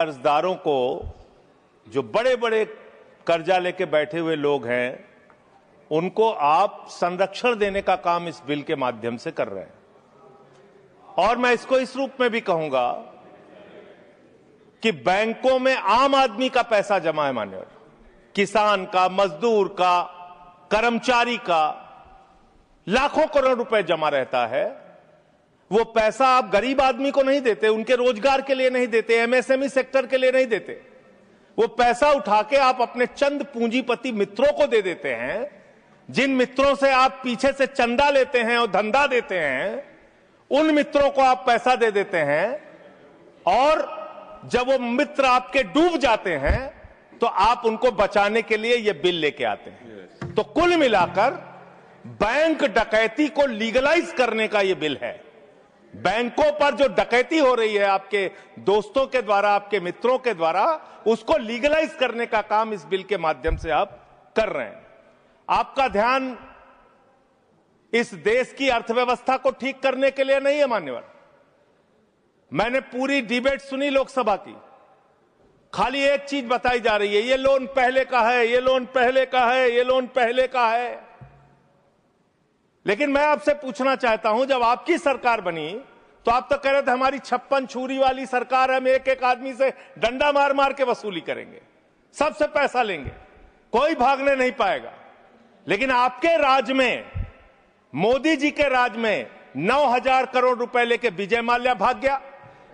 कर्जदारों को, जो बड़े बड़े कर्जा लेके बैठे हुए लोग हैं, उनको आप संरक्षण देने का काम इस बिल के माध्यम से कर रहे हैं। और मैं इसको इस रूप में भी कहूंगा कि बैंकों में आम आदमी का पैसा जमा है, मान्यवर, किसान का, मजदूर का, कर्मचारी का लाखों करोड़ रुपए जमा रहता है। वो पैसा आप गरीब आदमी को नहीं देते, उनके रोजगार के लिए नहीं देते, एमएसएमई सेक्टर के लिए नहीं देते। वो पैसा उठा के आप अपने चंद पूंजीपति मित्रों को दे देते हैं, जिन मित्रों से आप पीछे से चंदा लेते हैं और धंधा देते हैं, उन मित्रों को आप पैसा दे देते हैं। और जब वो मित्र आपके डूब जाते हैं तो आप उनको बचाने के लिए ये बिल लेके आते हैं। तो कुल मिलाकर बैंक डकैती को लीगलाइज करने का ये बिल है। बैंकों पर जो डकैती हो रही है आपके दोस्तों के द्वारा, आपके मित्रों के द्वारा, उसको लीगलाइज करने का काम इस बिल के माध्यम से आप कर रहे हैं। आपका ध्यान इस देश की अर्थव्यवस्था को ठीक करने के लिए नहीं है, मान्यवर। मैंने पूरी डिबेट सुनी लोकसभा की, खाली एक चीज बताई जा रही है, ये लोन पहले का है, ये लोन पहले का है, ये लोन पहले का है। लेकिन मैं आपसे पूछना चाहता हूं, जब आपकी सरकार बनी तो आप तो कह रहे थे हमारी 56 छुरी वाली सरकार है, हम एक एक आदमी से डंडा मार मार के वसूली करेंगे, सबसे पैसा लेंगे, कोई भागने नहीं पाएगा। लेकिन आपके राज में, मोदी जी के राज में 9,000 करोड़ रुपए लेके विजय माल्या भाग गया,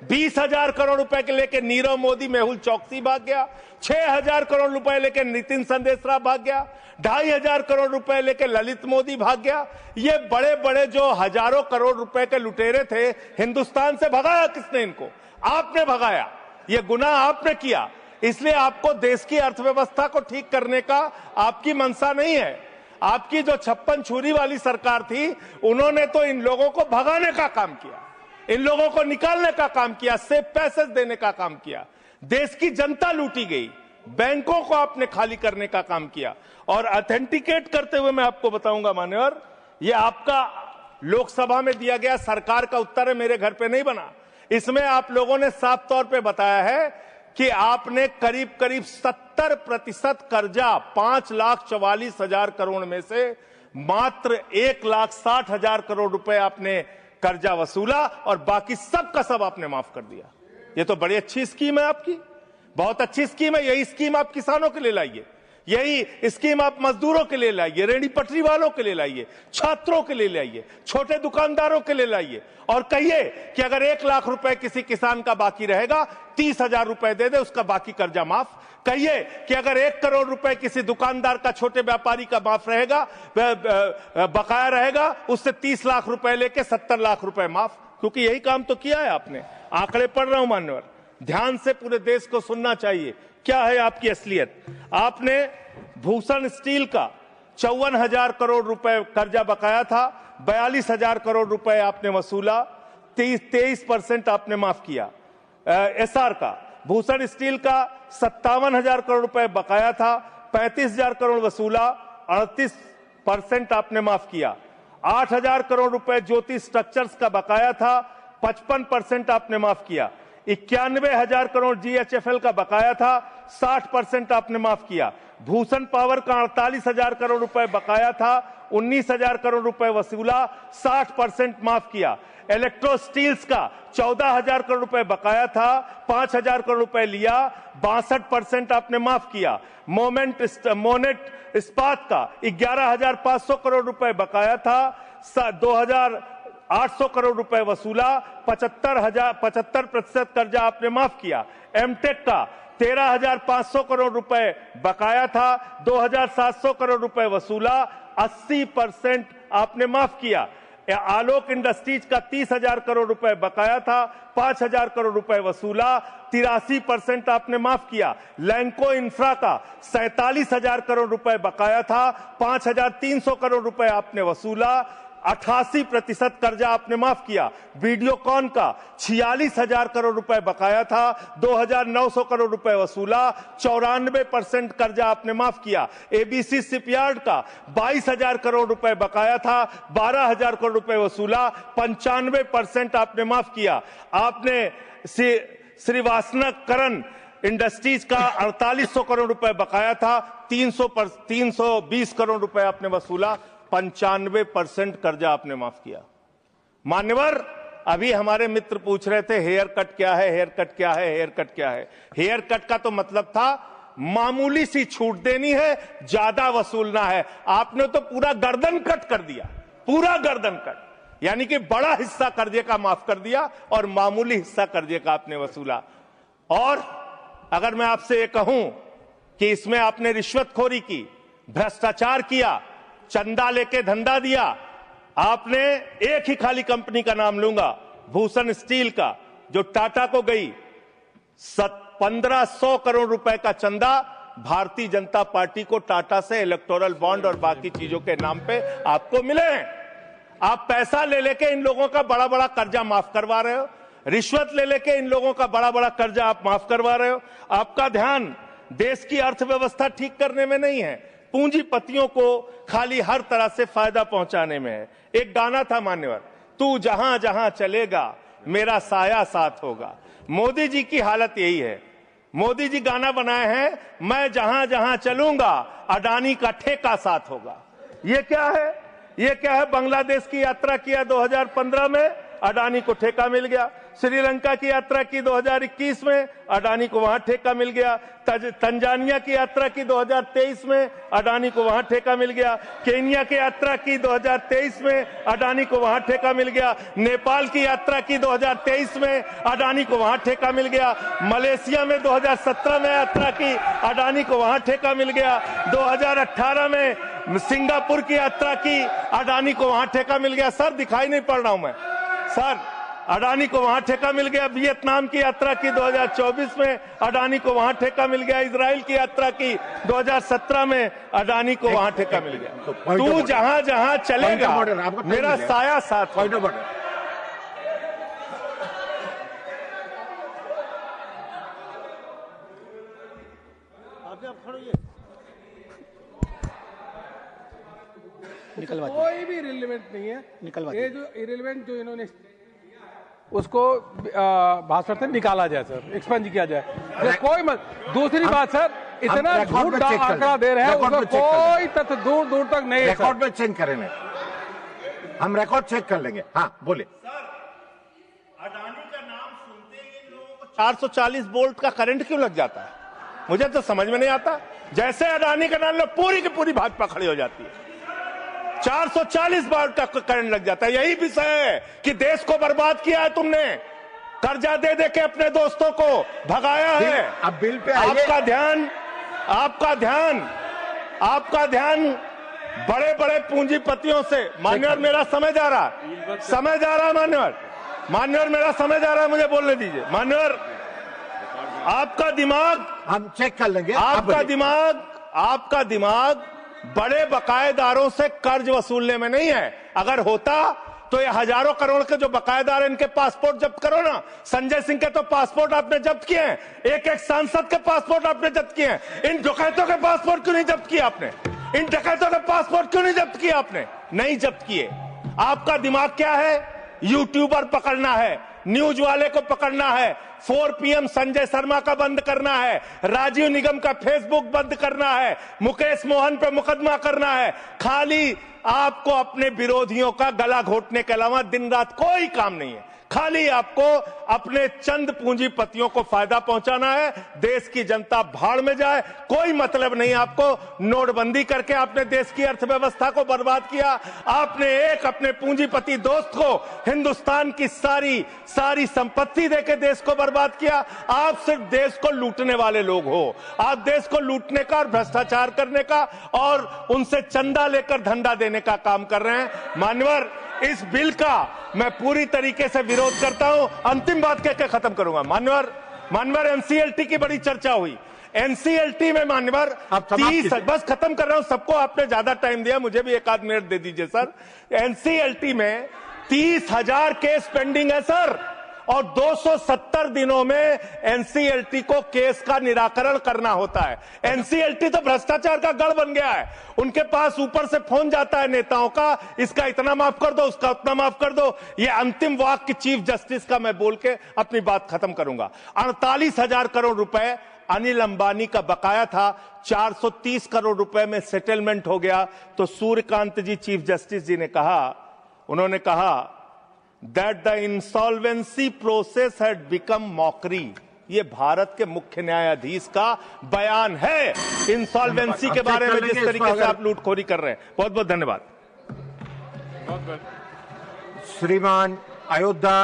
20,000 करोड़ रुपए के लेके नीरव मोदी, मेहुल चौकसी भाग गया, 6,000 करोड़ रुपए लेके नितिन संदेशरा भाग गया, 2,500 करोड़ रुपए लेके ललित मोदी भाग गया। ये बड़े बड़े जो हजारों करोड़ रुपए के लुटेरे थे, हिंदुस्तान से भगाया किसने इनको? आपने भगाया, ये गुनाह आपने किया। इसलिए आपको देश की अर्थव्यवस्था को ठीक करने का आपकी मंशा नहीं है। आपकी जो 56 छुरी वाली सरकार थी, उन्होंने तो इन लोगों को भगाने का काम किया, इन लोगों को निकालने का काम किया, सेफ पैसेज देने का काम किया। देश की जनता लूटी गई, बैंकों को आपने खाली करने का काम किया। और ऑथेंटिकेट करते हुए मैं आपको बताऊंगा, मान्यवर, ये आपका लोकसभा में दिया गया सरकार का उत्तर है, मेरे घर पे नहीं बना। इसमें आप लोगों ने साफ तौर पे बताया है कि आपने करीब करीब 70% कर्जा 5,44,000 करोड़ में से मात्र 1,60,000 करोड़ रुपए आपने कर्जा वसूला और बाकी सब का सब आपने माफ कर दिया। ये तो बड़ी अच्छी स्कीम है आपकी, बहुत अच्छी स्कीम है। यही स्कीम आप किसानों के लिए लाइए, यही स्कीम आप मजदूरों के लिए लाइए, रेहड़ी पटरी वालों के लिए लाइए, छात्रों के लिए लाइए, छोटे दुकानदारों के लिए लाइए। और कहिए कि अगर 1 लाख रुपए किसी किसान का बाकी रहेगा, 30,000 रुपए दे दे, उसका बाकी कर्जा माफ। कहिए कि अगर 1 करोड़ रुपए किसी दुकानदार का, छोटे व्यापारी का माफ रहेगा, बकाया रहेगा, उससे 30 लाख रुपए लेके 70 लाख रुपए माफ। क्योंकि यही काम तो किया है आपने। आंकड़े पढ़ रहा हूं मान्यवर, ध्यान से पूरे देश को सुनना चाहिए क्या है आपकी असलियत। आपने भूषण स्टील का 54,000 करोड़ रुपए कर्जा बकाया था, 42,000 करोड़ रुपए आपने वसूला, 23% आपने माफ किया। एसआर का, भूषण स्टील का 57,000 करोड़ रुपए बकाया था, 35,000 करोड़ वसूला, 38% आपने माफ किया। 8,000 करोड़ रुपए ज्योति स्ट्रक्चर्स का बकाया था, 55% आपने माफ किया। 91,000 करोड़ जीएचएफएल का बकाया था, 60% आपने माफ किया। भूषण पावर का 48,000 करोड़ रुपए बकाया था, 19,000 करोड़ रुपए वसूला, 60% माफ किया। इलेक्ट्रो स्टील्स का 14,000 करोड़ रुपए बकाया था, 5,000 करोड़ रुपए लिया, 62% आपने माफ किया। मोनेट इस्पात का 11,500 करोड़ रुपए बकाया था, 2,800 करोड़ रुपए वसूला, 75% कर्जा आपने माफ किया। एमटेक का 13,500 करोड़ रुपए बकाया था, 2,700 करोड़ रुपए वसूला, 80% आपने माफ किया। आलोक इंडस्ट्रीज का 30,000 करोड़ रुपए बकाया था, 5,000 करोड़ रुपए वसूला, 83% आपने माफ किया। लैंको इंफ्रा का 47,000 करोड़ रुपए बकाया था, 5,300 करोड़ रुपए आपने वसूला, 88% कर्जा आपने माफ किया। वीडियोकॉन का 46,000 करोड़ रुपए बकाया था, 2,900 करोड़ रुपए वसूला, 94% कर्जा आपने माफ किया। एबीसी शिपयार्ड का 22,000 करोड़ रुपए बकाया था, 12,000 करोड़ रुपए वसूला, 95% आपने माफ किया। आपने श्रीवास्तवकरण इंडस्ट्रीज का 4800 करोड़ रुपए बकाया था, 320 करोड़ रुपए आपने वसूला, 95% कर्जा आपने माफ किया। मान्यवर, अभी हमारे मित्र पूछ रहे थे हेयर कट क्या है, हेयर कट क्या है, हेयर कट क्या है। हेयर कट का तो मतलब था मामूली सी छूट देनी है, ज्यादा वसूलना है। आपने तो पूरा गर्दन कट कर दिया, पूरा गर्दन कट, यानी कि बड़ा हिस्सा कर्जे का माफ कर दिया और मामूली हिस्सा कर्जे का आपने वसूला। और अगर मैं आपसे ये कहूं कि इसमें आपने रिश्वतखोरी की, भ्रष्टाचार किया, चंदा लेके धंधा दिया, आपने एक ही खाली कंपनी का नाम लूंगा, भूषण स्टील का, जो टाटा को गई, 1500 करोड़ रुपए का चंदा भारतीय जनता पार्टी को टाटा से इलेक्टोरल बॉन्ड और बाकी चीजों के नाम पे आपको मिले हैं। आप पैसा ले लेके इन लोगों का बड़ा बड़ा कर्जा माफ करवा रहे हो, रिश्वत ले लेके इन लोगों का बड़ा बड़ा कर्जा आप माफ करवा रहे हो। आपका ध्यान देश की अर्थव्यवस्था ठीक करने में नहीं है, पूंजीपतियों को खाली हर तरह से फायदा पहुंचाने में है। एक गाना था मान्यवर, तू जहां जहां चलेगा मेरा साया साथ होगा। मोदी जी की हालत यही है। मोदी जी गाना बनाए हैं, मैं जहां जहां चलूंगा अडानी का ठेका साथ होगा। ये क्या है? ये क्या है? बांग्लादेश की यात्रा किया 2015 में, अडानी को ठेका मिल गया। श्रीलंका की यात्रा की 2021 में, अडानी को वहां ठेका मिल गया। तंजानिया की यात्रा की 2023 में, अडानी को वहां ठेका मिल गया। केन्या की यात्रा की 2023 में, अडानी को वहां ठेका मिल गया। नेपाल की यात्रा की 2023 में, अडानी को वहां ठेका मिल गया। मलेशिया में 2017 में यात्रा की, अडानी को वहां ठेका मिल गया। 2018 में सिंगापुर की यात्रा की, अडानी को वहां ठेका मिल गया। सर दिखाई नहीं पड़ रहा हूं मैं सर, अडानी को वहां ठेका मिल गया। वियतनाम की यात्रा की 2024 में, अडानी को वहां ठेका मिल गया। इजराइल की यात्रा की 2017 में, अडानी को वहां ठेका मिल गया। तू जहां जहां चलेगा मेरा साया साथ। निकलवा कोई भी रिलेवेंट नहीं है, निकलवा ये जो इरेलीवेंट जो इन्होंने उसको भाषण से निकाला जाए सर, एक्सपंज किया जाए। कोई मत। दूसरी बात सर, इतना झूठ आंकड़ा दे रहे हैं, उसका कोई तथ्य दूर दूर तक नहीं है। रिकॉर्ड में चेक करेंगे, हम रिकॉर्ड चेक कर लेंगे। हाँ बोले। अडानी का नाम सुनते ही इन लोगों को 440 वोल्ट का करंट क्यों लग जाता है? मुझे तो समझ में नहीं आता। जैसे अडानी का नाम लो, पूरी की पूरी भाजपा खड़ी हो जाती है। 440 वोल्ट का करंट लग जाता है। यही विषय है कि देश को बर्बाद किया है तुमने, कर्जा दे दे के अपने दोस्तों को भगाया है। अब बिल पे आपका ध्यान बड़े बड़े पूंजीपतियों से। मान्यवर मेरा समय जा रहा है, मान्यवर मेरा समय जा रहा है, मुझे बोलने दीजिए। मान्यवर, आपका दिमाग हम चेक कर लेंगे। आपका दिमाग बड़े बकायेदारों से कर्ज वसूलने में नहीं है। अगर होता तो ये हजारों करोड़ के जो बकायेदार हैं, इनके पासपोर्ट जब्त करो ना। संजय सिंह के तो पासपोर्ट आपने जब्त किए हैं, एक एक सांसद के पासपोर्ट आपने जब्त किए हैं। इन डकैतों के पासपोर्ट क्यों नहीं जब्त किया आपने? इन डकैतों के पासपोर्ट क्यों नहीं जब्त किया आपने? नहीं जब्त किए। आपका दिमाग क्या है? यूट्यूबर पकड़ना है, न्यूज वाले को पकड़ना है, 4 PM संजय शर्मा का बंद करना है, राजीव निगम का फेसबुक बंद करना है, मुकेश मोहन पे मुकदमा करना है। खाली आपको अपने विरोधियों का गला घोटने के अलावा दिन रात कोई काम नहीं है। खाली आपको अपने चंद पूंजीपतियों को फायदा पहुंचाना है। देश की जनता भाड़ में जाए, कोई मतलब नहीं आपको। नोटबंदी करके आपने देश की अर्थव्यवस्था को बर्बाद किया। आपने एक अपने पूंजीपति दोस्त को हिंदुस्तान की सारी संपत्ति देके देश को बर्बाद किया। आप सिर्फ देश को लूटने वाले लोग हो। आप देश को लूटने का और भ्रष्टाचार करने का और उनसे चंदा लेकर धंधा देने का काम कर रहे हैं। मान्यवर, इस बिल का मैं पूरी तरीके से विरोध करता हूं। अंतिम बात कह के खत्म करूंगा। मान्यवर, एनसीएलटी की बड़ी चर्चा हुई। एनसीएलटी में मान्यवर 30, बस खत्म कर रहा हूं, सबको आपने ज्यादा टाइम दिया, मुझे भी एक आध मिनट दे दीजिए सर। एनसीएलटी में 30,000 केस पेंडिंग है सर, और 270 दिनों में एनसीएलटी को केस का निराकरण करना होता है। एनसीएलटी तो भ्रष्टाचार का गढ़ बन गया है। उनके पास ऊपर से फोन जाता है नेताओं का, इसका इतना माफ कर दो, उसका उतना माफ कर दो। ये अंतिम वाक्य चीफ जस्टिस का मैं बोल के अपनी बात खत्म करूंगा। 48,000 करोड़ रुपए अनिल अंबानी का बकाया था, 430 करोड़ रुपए में सेटलमेंट हो गया। तो सूर्यकांत जी चीफ जस्टिस जी ने कहा, उन्होंने कहा that the insolvency process had become mockery. ये भारत के मुख्य न्यायाधीश का बयान है इंसॉल्वेंसी के बारे में, जिस तरीके से आप लूटखोरी कर रहे हैं। बहुत बहुत धन्यवाद। श्रीमान अयोध्या